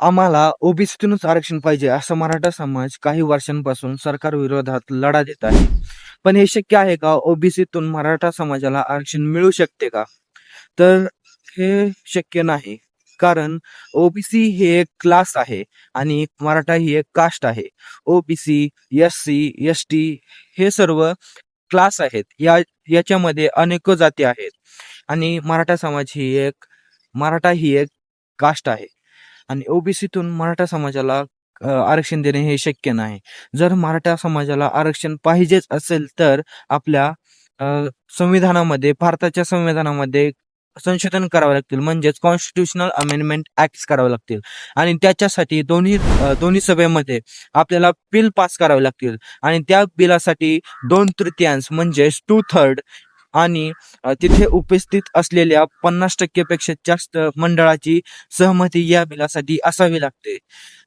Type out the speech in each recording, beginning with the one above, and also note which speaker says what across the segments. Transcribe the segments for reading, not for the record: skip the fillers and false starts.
Speaker 1: आम्हाला ओबीसीतूनच आरक्षण पाहिजे असं मराठा समाज काही वर्षांपासून सरकार विरोधात लढा देत आहे. पण हे शक्य आहे का? ओबीसीतून मराठा समाजाला आरक्षण मिळू शकते का? तर हे शक्य नाही. कारण ओबीसी हे एक क्लास आहे आणि मराठा ही एक कास्ट आहे. ओबीसी, एससी, एसटी हे सर्व क्लास आहेत. याच्यामध्ये अनेक जाती आहेत आणि मराठा ही एक कास्ट आहे. आणि ओबीसीतून मराठा समाजाला आरक्षण देणे हे शक्य नाही. जर मराठा समाजाला आरक्षण पाहिजेच असेल तर आपल्या अ, भारताच्या संविधानामध्ये संशोधन करावे लागतील, म्हणजेच कॉन्स्टिट्यूशनल अमेंडमेंट ऍक्ट करावे लागतील आणि त्याच्यासाठी दोन्ही सभेमध्ये आपल्याला बिल पास करावे लागतील आणि त्या बिलासाठी 2/3 म्हणजेच 2/3 आणि तिथे उपस्थित असलेल्या 50% पेक्षा जास्त मंडळाची सहमती या बिलासाठी असावी लागते.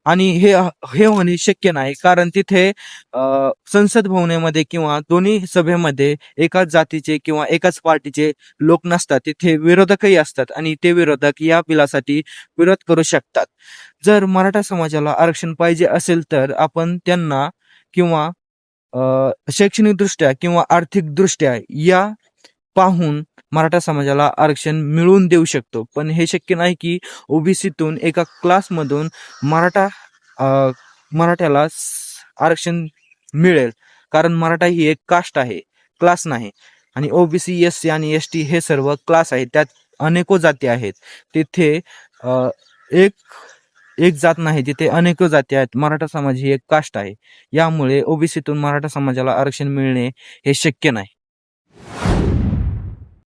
Speaker 1: आणि हे होणे शक्य नाही, कारण तिथे संसद भवनामध्ये किंवा दोन्ही सभेमध्ये एकाच जातीचे किंवा एकाच पार्टीचे लोक नसतात. तिथे विरोधकही असतात आणि ते विरोधक या बिलासाठी विरोध करू शकतात. जर मराठा समाजाला आरक्षण पाहिजे असेल तर आपण त्यांना किंवा शैक्षणिकदृष्ट्या किंवा आर्थिकदृष्ट्या या पाहून मराठा समाजाला आरक्षण मिळवून देऊ शकतो. पण हे शक्य नाही की ओबीसीतून एका क्लासमधून मराठा अ, मराठ्याला आरक्षण मिळेल. कारण मराठा ही एक कास्ट आहे, क्लास नाही. आणि ओबीसी, एससी आणि एसटी हे सर्व क्लास आहेत. त्यात अनेको जाती आहेत. तिथे अ, एक एक जात नाही, तिथे अनेक जाती आहेत. मराठा समाज ही एक कास्ट आहे. यामुळे ओबीसीतून मराठा समाजाला आरक्षण मिळणे हे शक्य नाही.